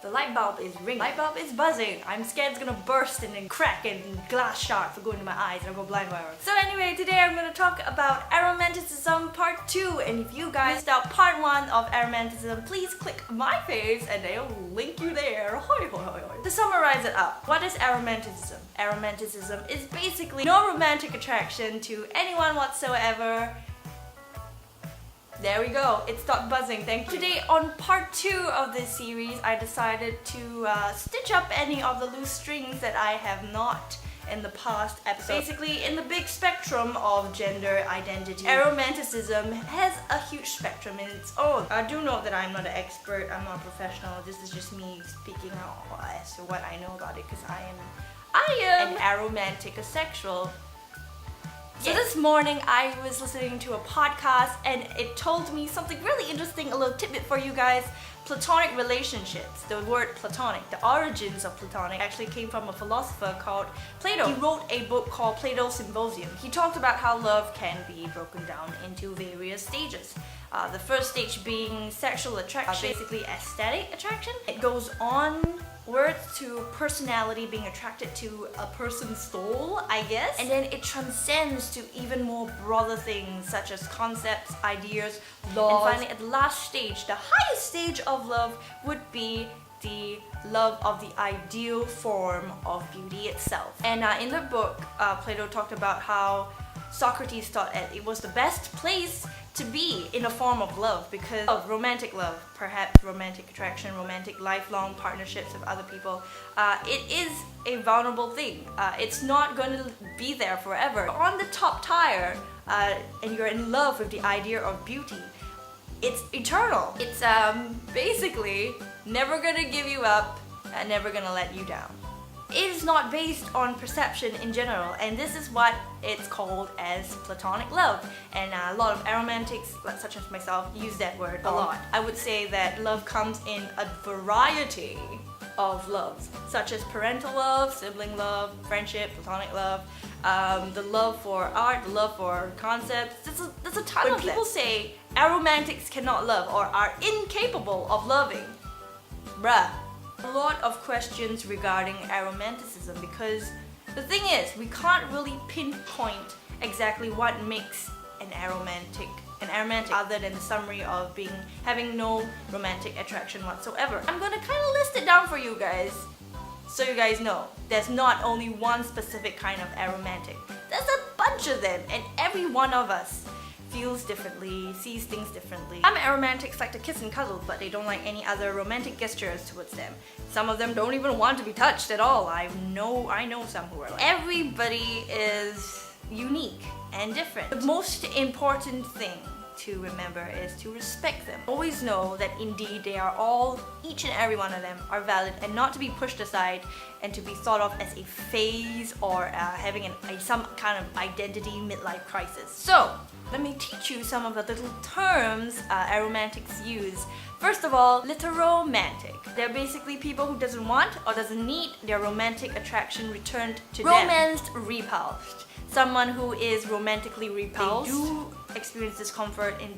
The light bulb is ringing. Light bulb is buzzing. I'm scared it's gonna burst and then crack and glass shards will go into my eyes and I'll go blind forever. So anyway, today I'm gonna talk about Aromanticism Part 2. And if you guys missed out Part 1 of Aromanticism, please click my face and they'll link you there. Hoi hoi hoi hoi. To summarize it up, what is Aromanticism? Aromanticism is basically no romantic attraction to anyone whatsoever. There we go, it stopped buzzing, thank you. Today on part 2 of this series, I decided to stitch up any of the loose strings that I have not in the past episodes. Basically, in the big spectrum of gender identity, Aromanticism has a huge spectrum in its own. I do know that I'm not an expert, I'm not a professional, this is just me speaking out as to what I know about it, because I am an aromantic asexual. So this morning I was listening to a podcast and it told me something really interesting, a little tidbit for you guys. Platonic relationships, the word platonic, the origins of platonic actually came from a philosopher called Plato. He wrote a book called Plato's Symposium. He talked about how love can be broken down into various stages. The first stage being sexual attraction, basically aesthetic attraction. It goes onwards to personality, being attracted to a person's soul, I guess. And then it transcends to even more broader things such as concepts, ideas, laws. And finally, at the last stage, the highest stage of love would be the love of the ideal form of beauty itself. And in the book, Plato talked about how Socrates thought it was the best place to be in a form of love because of romantic love, perhaps romantic attraction, romantic lifelong partnerships with other people. It is a vulnerable thing. It's not going to be there forever. On the top tier, and you're in love with the idea of beauty, it's eternal. It's basically never gonna give you up and never gonna let you down. It is not based on perception in general, and this is what it's called as platonic love. And a lot of aromantics, such as myself, use that word a lot. I would say that love comes in a variety of loves, such as parental love, sibling love, friendship, platonic love, the love for art, the love for concepts. There's a ton of them. When people say aromantics cannot love or are incapable of loving, bruh. A lot of questions regarding aromanticism because the thing is, we can't really pinpoint exactly what makes an aromantic other than the summary of having no romantic attraction whatsoever. I'm gonna kind of list it down for you guys so you guys know there's not only one specific kind of aromantic. There's a bunch of them, and every one of us feels differently, sees things differently. Some aromantics like to kiss and cuddle, but they don't like any other romantic gestures towards them. Some of them don't even want to be touched at all. I know some who are like that. Everybody is unique and different. The most important thing to remember is to respect them. Always know that indeed they are all, each and every one of them are valid and not to be pushed aside and to be thought of as a phase or having some kind of identity midlife crisis. So, let me teach you some of the little terms aromantics use. First of all, demiromantic. They're basically people who doesn't want or doesn't need their romantic attraction returned to them. Romanced, repulsed. Someone who is romantically repulsed. They do experience discomfort in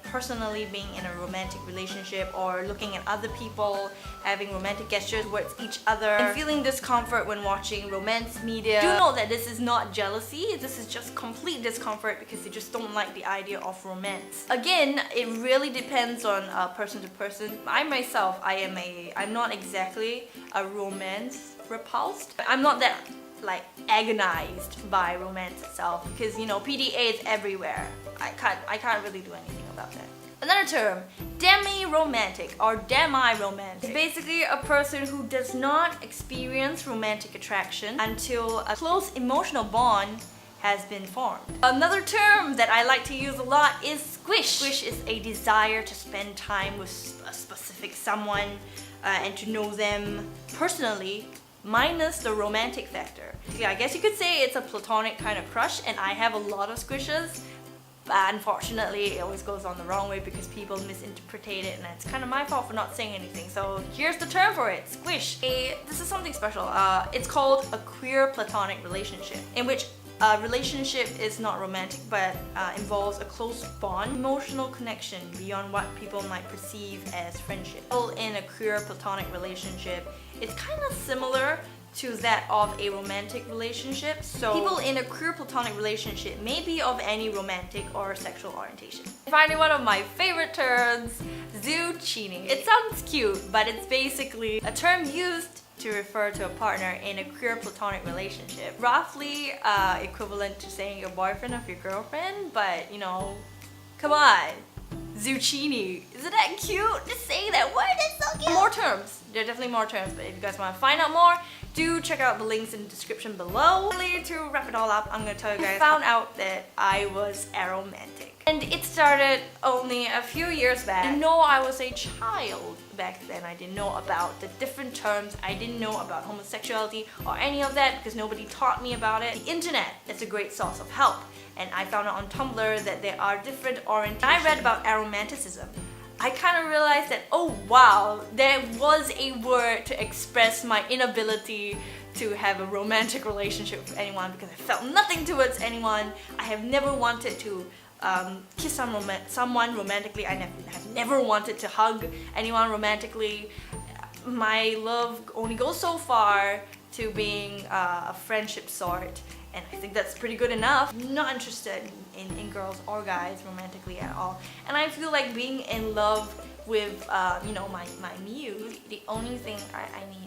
personally being in a romantic relationship or looking at other people, having romantic gestures towards each other, and feeling discomfort when watching romance media. Do know that this is not jealousy, this is just complete discomfort because they just don't like the idea of romance. Again, it really depends on person to person. I myself, I'm not exactly a romance repulsed. I'm not that agonized by romance itself because PDA is everywhere. I can't really do anything about that. Another term, demiromantic or demiromantic. It's basically a person who does not experience romantic attraction until a close emotional bond has been formed. Another term that I like to use a lot is squish. Squish is a desire to spend time with a specific someone and to know them personally, minus the romantic factor. Yeah, I guess you could say it's a platonic kind of crush, and I have a lot of squishes, but unfortunately it always goes on the wrong way because people misinterpret it, and it's kind of my fault for not saying anything. So here's the term for it, squish. This is something special. It's called a queer platonic relationship in which A relationship is not romantic, but involves a close bond, emotional connection beyond what people might perceive as friendship. People in a queer platonic relationship, it's kind of similar to that of a romantic relationship. So people in a queer platonic relationship may be of any romantic or sexual orientation. Finally, one of my favorite terms, duccini. It sounds cute, but it's basically a term used to refer to a partner in a queer platonic relationship. Roughly equivalent to saying your boyfriend or your girlfriend, but you know, come on. Duccini. Isn't that cute? Just saying that word is so cute. More terms. There are definitely more terms, but if you guys want to find out more, do check out the links in the description below. Finally, to wrap it all up, I'm gonna tell you guys, I found out that I was aromantic. And it started only a few years back. I didn't know I was a child back then. I didn't know about the different terms. I didn't know about homosexuality or any of that because nobody taught me about it. The internet is a great source of help. And I found out on Tumblr that there are different orientations. I read about aromanticism. I kind of realized that, oh wow, there was a word to express my inability to have a romantic relationship with anyone because I felt nothing towards anyone. I have never wanted to kiss someone romantically. I have never wanted to hug anyone romantically. My love only goes so far to being a friendship sort. And I think that's pretty good enough. I'm not interested in girls or guys romantically at all. And I feel like being in love with, you know, my muse, the only thing I need.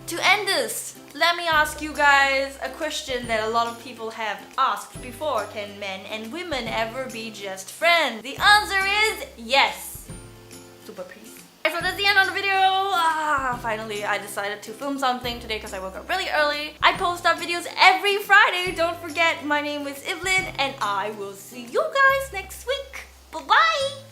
To end this, let me ask you guys a question that a lot of people have asked before. Can men and women ever be just friends? The answer is yes. Super peace. So that's the end of the video. Finally, I decided to film something today because I woke up really early. I post up videos every Friday. Don't forget, my name is Evelyn and I will see you guys next week. Bye-bye!